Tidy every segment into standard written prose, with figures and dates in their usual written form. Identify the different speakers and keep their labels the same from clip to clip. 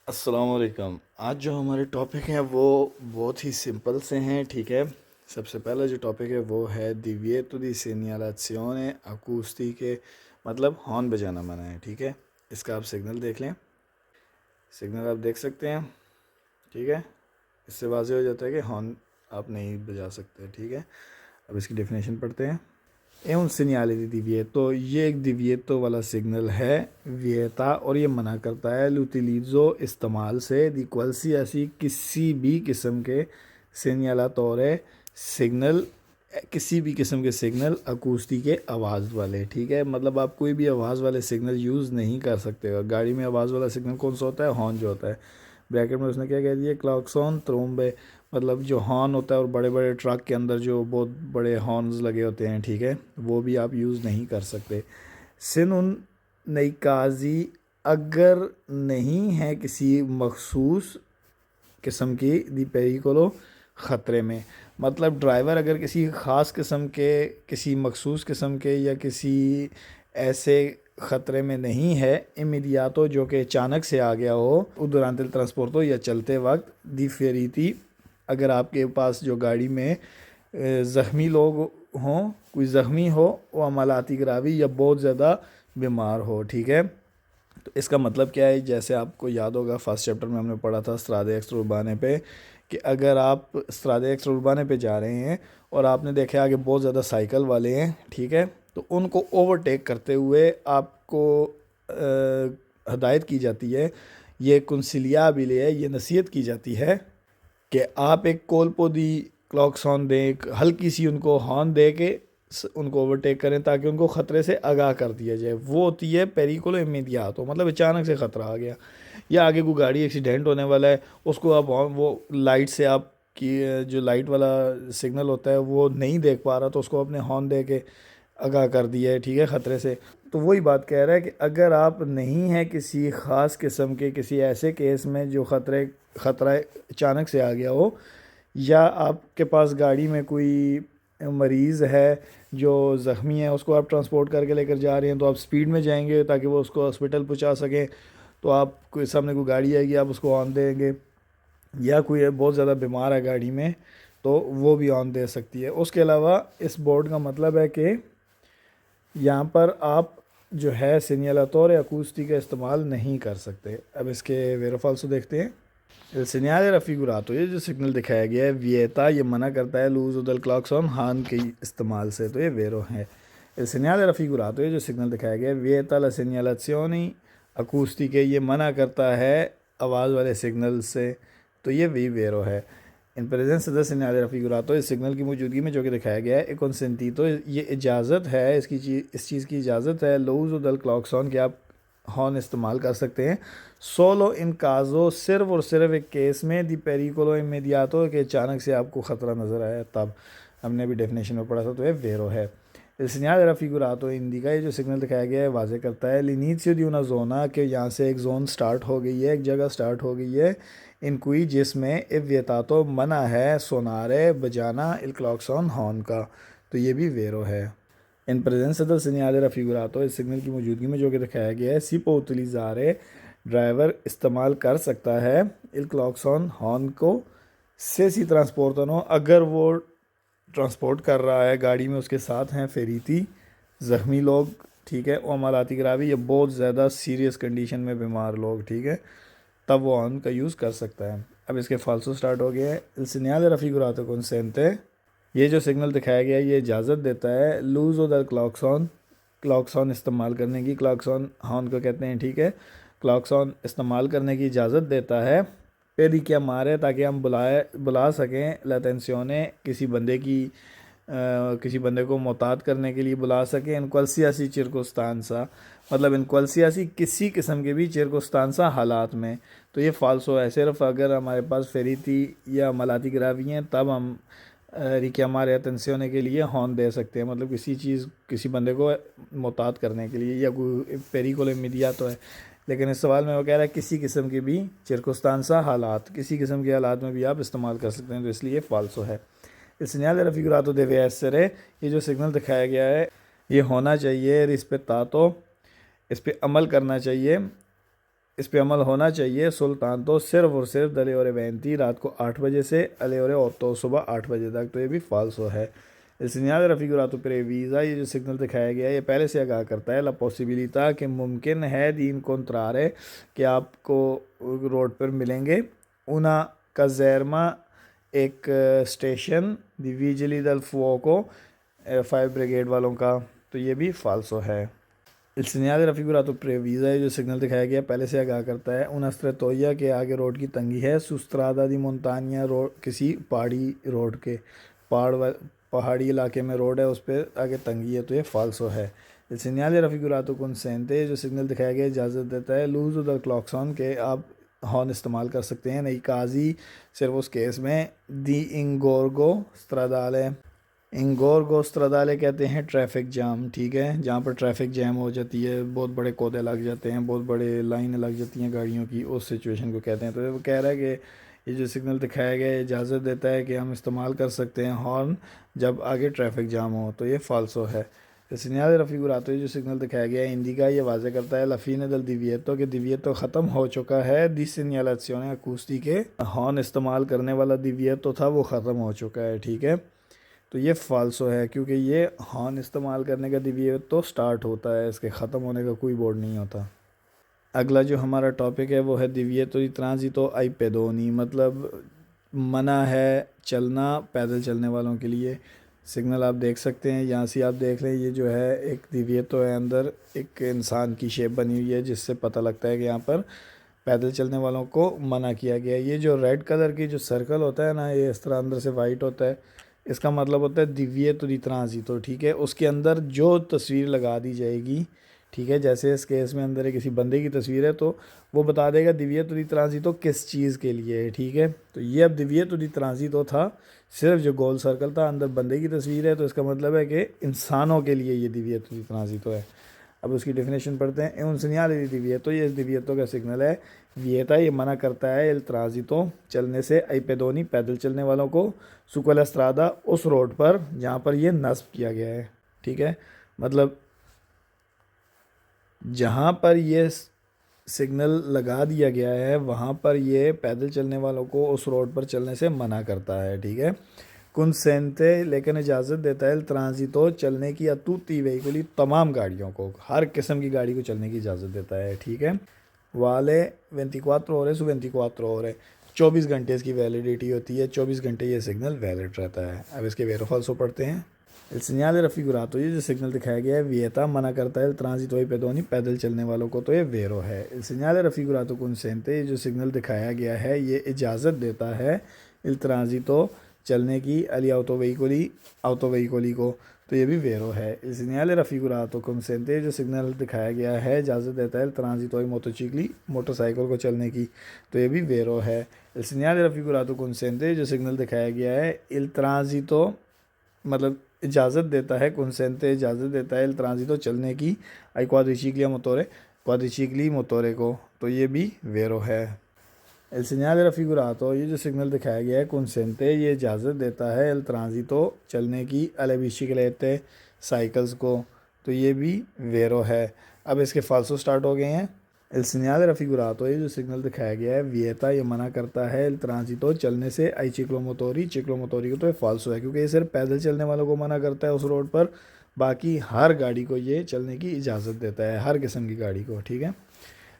Speaker 1: अस्सलामुअलैकुम। आज जो हमारे टॉपिक हैं वो बहुत ही सिंपल से हैं, ठीक है। सबसे पहला जो टॉपिक है वो है divieto di segnalazione acustica, मतलब हॉर्न बजाना मना है, ठीक है। इसका आप सिग्नल देख लें, सिग्नल आप देख सकते हैं, ठीक है। इससे वाज़ेह हो जाता है कि हॉर्न आप नहीं बजा सकते, ठीक है। अब इसकी डेफिनेशन पढ़ते हैं। è un segnale di divieto, ये एक divieto वाला सिग्नल है, वियता, और ये मना करता है l'utilizzo, इस्तेमाल से, di qualsiasi, किसी भी किस्म के, segnalatore, सिग्नल, किसी भी किस्म के सिग्नल, अकूस्टिक के, आवाज़ वाले, ठीक है। मतलब आप कोई भी आवाज़ वाले सिग्नल यूज़ नहीं कर सकते। और गाड़ी में आवाज़ वाला सिग्नल कौन सा होता है? हॉर्न जो होता है। ब्रैकेट में उसने क्या कह दिया? क्लॉक्सॉन त्रोम्बे, मतलब जो हॉर्न होता है, और बड़े बड़े ट्रक के अंदर जो बहुत बड़े हॉर्न्स लगे होते हैं, ठीक है, वो भी आप यूज़ नहीं कर सकते। सिन उन नई काजी, अगर नहीं है किसी मखसूस किस्म की, दी पेरिकोलो, ख़तरे में, मतलब ड्राइवर अगर किसी ख़ास किस्म के, किसी मखसूस किस्म के या किसी ऐसे ख़तरे में नहीं है, इमीडियातो, जो कि अचानक से आ गया हो, दुरांत ट्रांसपोर्टो, या चलते वक्त, दी फेरीती, अगर आपके पास जो गाड़ी में ज़ख्मी लोग हों, कोई ज़ख्मी हो, वो अमलाती गिरावी, या बहुत ज़्यादा बीमार हो, ठीक है। तो इसका मतलब क्या है? जैसे आपको याद होगा फर्स्ट चैप्टर में हमने पढ़ा था स्ट्रादे एक्स्ट्रा उर्बाने पे, कि अगर आप स्ट्रादे एक्स्ट्रा उर्बाने पे जा रहे हैं और आपने देखा आगे बहुत ज़्यादा साइकिल वाले हैं, ठीक है, तो उनको ओवरटेक करते हुए आपको हदायत की जाती है, ये कुंसिलिया बिले है, ये नसीहत की जाती है कि आप एक कोलपो दी क्लॉक्सॉन दें, एक हल्की सी उनको हॉर्न दे के उनको ओवरटेक करें, ताकि उनको ख़तरे से आगाह कर दिया जाए। वो होती है पेरिकोलो इमीडियातो, मतलब अचानक से ख़तरा आ गया, या आगे कोई गाड़ी एक्सीडेंट होने वाला है, उसको आप वो लाइट से, आप की जो लाइट वाला सिग्नल होता है वो नहीं देख पा रहा, तो उसको अपने हॉर्न दे के आगाह कर दिया है, ठीक है, ख़तरे से। तो वही बात कह रहा है कि अगर आप नहीं है किसी ख़ास किस्म के, किसी ऐसे केस में जो ख़तरा अचानक से आ गया हो, या आपके पास गाड़ी में कोई मरीज़ है जो ज़ख्मी है, उसको आप ट्रांसपोर्ट करके लेकर जा रहे हैं, तो आप स्पीड में जाएंगे ताकि वो उसको हॉस्पिटल पहुंचा सकें। तो आप कोई सामने कोई गाड़ी आएगी, आप उसको ऑन देंगे, या कोई बहुत ज़्यादा बीमार है गाड़ी में, तो वो भी ऑन दे सकती है। उसके अलावा इस बोर्ड का मतलब है कि यहाँ पर आप जो है सिग्नलातोर या अकूस्टिक का इस्तेमाल नहीं कर सकते। अब इसके वेरो फाल्सो देखते हैं। El segnale raffigurato, ये जो सिग्नल दिखाया गया है, वियता, ये मना करता है लूज उदल क्लॉक्सॉन, हान के इस्तेमाल से, तो ये वेरो है। El segnale raffigurato, ये जो सिग्नल दिखाया गया है, वियता la segnalazioni acustica, ये मना करता है आवाज़ वाले सिग्नल से, तो ये भी वेरो है। In presence the segnale raffigurato, इस सिग्नल की मौजूदगी में जो कि दिखाया गया है, एक consentito, ये इजाज़त है, इस चीज़ की इजाज़त है, लूज उदल क्लॉक्सॉन, कि आप हॉर्न इस्तेमाल कर सकते हैं। सोलो इन काजो, सिर्फ और सिर्फ एक केस में, दी पेरिकोलो इमीडियातो, कि अचानक से आपको ख़तरा नज़र आया, तब हमने भी डेफिनेशन में पढ़ा था, तो ये वेरो है। सिग्नल रफिगुरातो हिंदी का, ये जो सिग्नल दिखाया गया है वाजे करता है लिनीजियो दी una जोना, कि यहाँ से एक जोन स्टार्ट हो गई है, एक जगह स्टार्ट हो गई है, इन कोई जिसमें इव्यतातो, मना है सोनारे, बजाना, इल क्लॉक्सॉन, हॉर्न का, तो ये भी वेरो है। इन प्रेजेंस दल segnale raffigurato, इस सिग्नल की मौजूदगी में जो कि दिखाया गया है, सी पो utilizzare, ड्राइवर इस्तेमाल कर सकता है, इल क्लॉक्सॉन, हॉर्न को, से सी ट्रांसपोर्टनो, अगर वो ट्रांसपोर्ट कर रहा है, गाड़ी में उसके साथ हैं फेरीती, ज़ख्मी लोग, ठीक है, और अमलाती गिरावी, या बहुत ज़्यादा सीरियस कंडीशन में बीमार लोग, ठीक है, तब वो हॉर्न का यूज़ कर सकता है। अब इसके फालसो स्टार्ट हो गया है। इल segnale raffigurato consente, ये जो सिग्नल दिखाया गया है ये इजाज़त देता है लूज उदर क्लॉक्सॉन, क्लॉक्सॉन इस्तेमाल करने की, क्लॉक्सॉन हॉर्न को कहते हैं, ठीक है, क्लॉक्सॉन इस्तेमाल करने की इजाज़त देता है। पेरी क्या मारे, ताकि हम बुला सकें लतेंसियोने, किसी बंदे की किसी बंदे को मोहतात करने के लिए बुला सकें, इन क्वलसियासी चिरकुस्तानसा, मतलब इन क्वलसियासी, किसी किस्म के भी चिरकुस्तानसा हालात में, तो ये फ़ाल्सो है। सिर्फ अगर हमारे पास फेरीती या मलाती गिरावी हैं, तब हम रिक्यामार अटेंसियोने के लिए हॉर्न दे सकते हैं, मतलब किसी चीज़, किसी बंदे को मोहतात करने के लिए, या कोई पेरिकोलो मीडिया तो है। लेकिन इस सवाल में वो कह रहा है किसी किस्म के भी चिरकुस्तानसा हालात, किसी किस्म के हालात में भी आप इस्तेमाल कर सकते हैं, तो इसलिए फ़ाल्सो है। इस segnale raffigurato deve essere, ये जो सिग्नल दिखाया गया है ये होना चाहिए, रिस्पेक्टातो, इस पे अमल करना चाहिए, इस पे अमल होना चाहिए। सुल्तान तो सिर्फ और सिर्फ दले और वेंती रात को 8 बजे से अले और तो सुबह 8 बजे तक, तो ये भी फाल्सो है। il segnale raffigurato previsa, ये जो सिग्नल दिखाया गया है ये पहले से आगाह करता है ला पॉसिबिलिटा कि मुमकिन है दी इनकोंट्रारे कि आपको रोड पर मिलेंगे una caserma एक स्टेशन दी विजिली दल फुओको फायर ब्रिगेड वालों का, तो ये भी फाल्सो है। il segnale raffigurato previsa, ये जो सिग्नल दिखाया गया पहले से आगाह करता है una strettoia के आगे रोड की तंगी है su strada di montagna, road किसी पहाड़ी रोड के पहाड़ी इलाके में रोड है उस पर आगे तंगी है, तो ये फाल्सो है। il segnale raffigurato consente, जो सिग्नल दिखाया गया इजाज़त देता है l'uso del clacson के आप हॉर्न इस्तेमाल कर सकते हैं, नई काजी सिर्फ उस केस में दी इंगोर्गो स्ट्रादाले, इंगोर्गो स्ट्रादाले कहते हैं ट्रैफिक जाम, ठीक है, जहाँ पर ट्रैफिक जैम हो जाती है, बहुत बड़े कोदे लग जाते हैं, बहुत बड़े लाइनें लग जाती हैं गाड़ियों की, उस सिचुएशन को कहते हैं। तो वो कह रहा है कि ये जो सिग्नल दिखाया गया है इजाज़त देता है कि हम इस्तेमाल कर सकते हैं हॉर्न जब आगे ट्रैफिक जाम हो, तो ये फाल्सो है। segnale raffigurato, ये जो सिग्नल दिखाया गया है इंडिका ये वाज़े करता है लफीन दल दिविएतो कि दिविएतो ख़त्म हो चुका है, दी segnalazione acustica, हॉर्न इस्तेमाल करने वाला दिविएतो था वो ख़त्म हो चुका है, ठीक है, तो ये फाल्सो है क्योंकि ये हॉर्न इस्तेमाल करने का दिविएतो स्टार्ट होता है, इसके ख़त्म होने का कोई बोर्ड नहीं होता। अगला जो हमारा टॉपिक है वो है दिविएतो दी ट्रांजिटो आई पेदोनी, मतलब मना है चलना पैदल चलने वालों के लिए। सिग्नल आप देख सकते हैं, यहाँ से आप देख लें, ये जो है एक दिविएतो है, अंदर एक इंसान की शेप बनी हुई है जिससे पता लगता है कि यहाँ पर पैदल चलने वालों को मना किया गया है। ये जो रेड कलर की जो सर्कल होता है ना, ये इस तरह अंदर से वाइट होता है, इसका मतलब होता है दिविएतो दी ट्रांजिटो, ठीक है, उसके अंदर जो तस्वीर लगा दी जाएगी, ठीक है, जैसे इस केस में अंदर किसी बंदे की तस्वीर है तो वो बता देगा दिविएतो दी ट्रांजिटो किस चीज़ के लिए है, ठीक है, तो ये अब दिविएतो दी ट्रांजिटो था, सिर्फ जो गोल सर्कल था अंदर बंदे की तस्वीर है, तो इसका मतलब है कि इंसानों के लिए ये दिविएतो दी ट्रांजिटो है। अब उसकी डेफिनेशन पढ़ते हैं। un segnale di divieto, ये दिविएतो का सिग्नल है, विएता ये मना करता है il transito चलने से आई पेदोनी पैदल चलने वालों को, su quella strada उस रोड पर जहाँ पर ये नस्ब किया गया है, ठीक है, मतलब जहाँ पर ये सिग्नल लगा दिया गया है वहाँ पर ये पैदल चलने वालों को उस रोड पर चलने से मना करता है, ठीक है। कंसेंटे लेकिन इजाज़त देता है ट्रांजिटो चलने की, अतुती वेहिकली तमाम गाड़ियों को, हर किस्म की गाड़ी को चलने की इजाज़त देता है, ठीक है। वाले 24 ore su 24 ore, 24 घंटे इसकी वैलिडिटी होती है, 24 घंटे ये सिग्नल वैलिड रहता है। अब इसके वेरो फॉल्सो पढ़ते हैं। il segnale raffigurato, ये जो सिग्नल दिखाया गया है विएता मना करता है ट्रांजिटो आई पेदोनी पैदल चलने वालों को, तो ये वेरो है। il segnale raffigurato consente, ये जो सिग्नल दिखाया गया है ये इजाज़त देता है il transito चलने की अली ऑटो वेहिकोली को, तो ये भी वेरो है। il segnale raffigurato consente, जो सिग्नल दिखाया गया है इजाज़त देता है ट्रांजिटो आई मोटोचिकली मोटरसाइकिल को चलने की, तो ये भी वेरो है। il segnale raffigurato consente, जो सिग्नल दिखाया गया है il transito मतलब इजाज़त देता है, कंसेंटे इजाज़त देता है il transito चलने की आई क्वाड्रिचिकली मोटोरे को, तो ये भी वेरो है। il segnale raffigurato, ये जो सिग्नल दिखाया गया है consente ये इजाज़त देता है il transito चलने की alle biciclette साइकिल्स को, तो ये भी वेरो है। अब इसके फाल्सो स्टार्ट हो गए हैं। il segnale raffigurato, ये जो सिग्नल दिखाया गया है विएता ये मना करता है il transito चलने से आई चिक्लोमोटोरी को, तो ये फाल्सो है क्योंकि ये सिर्फ पैदल चलने वालों को मना करता है उस रोड पर, बाकी हर गाड़ी को ये चलने की इजाज़त देता है, हर किस्म की गाड़ी को, ठीक है।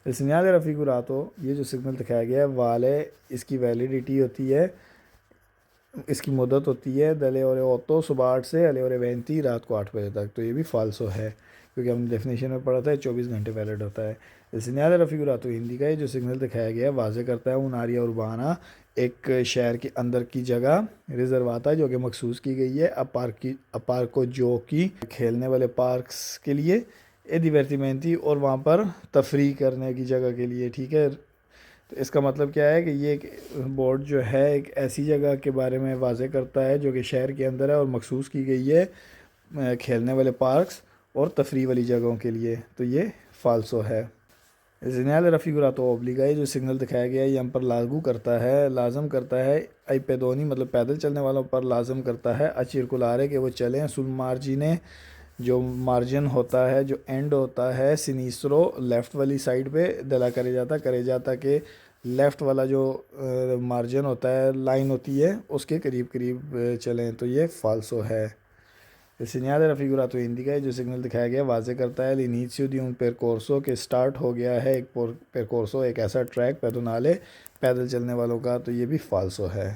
Speaker 1: il segnale raffigurato, ये जो सिग्नल दिखाया गया है वाले इसकी वैलिडिटी होती है, इसकी मुद्दत होती है दले और 8 सुबह 8 से अले और 20 रात को 8 बजे तक, तो ये भी फाल्सो है क्योंकि हमने डेफिनेशन में पढ़ा था 24 घंटे वैलिड होता है। il segnale raffigurato हिंदी का ये जो सिग्नल दिखाया गया है वाजे करता है उनारिया उर्बाना एक शहर के अंदर की जगह रिजर्वाता जो कि मखसूस की गई है अपार्को जो कि खेलने वाले पार्क्स के लिए ए divertimenti और वहाँ पर तफरी करने की जगह के लिए, ठीक है। तो इसका मतलब क्या है कि ये एक बोर्ड जो है एक ऐसी जगह के बारे में वाजे करता है जो कि शहर के अंदर है और मखसूस की गई है खेलने वाले पार्क्स और तफरी वाली जगहों के लिए, तो ये फाल्सो है। il segnale raffigurato obbliga, ये जो सिग्नल दिखाया गया है ये हम पर लागू करता है, लाजम करता है आई पेदोनी मतलब पैदल चलने वालों पर लाजम करता है a circolare कि वो चलें sul margine जो मार्जिन होता है, जो एंड होता है सिनिस्ट्रो लेफ़्ट वाली साइड पे दला करे जाता के लेफ़्ट वाला जो मार्जिन होता है, लाइन होती है, उसके करीब करीब चलें तो ये फाल्सो है। Il segnale raffigurato indica जो सिग्नल दिखाया गया वाजे करता है l'inizio di un percorso के स्टार्ट हो गया है एक percorso, एक ऐसा ट्रैक pedonale पैदल चलने वालों का, तो ये भी फाल्सो है।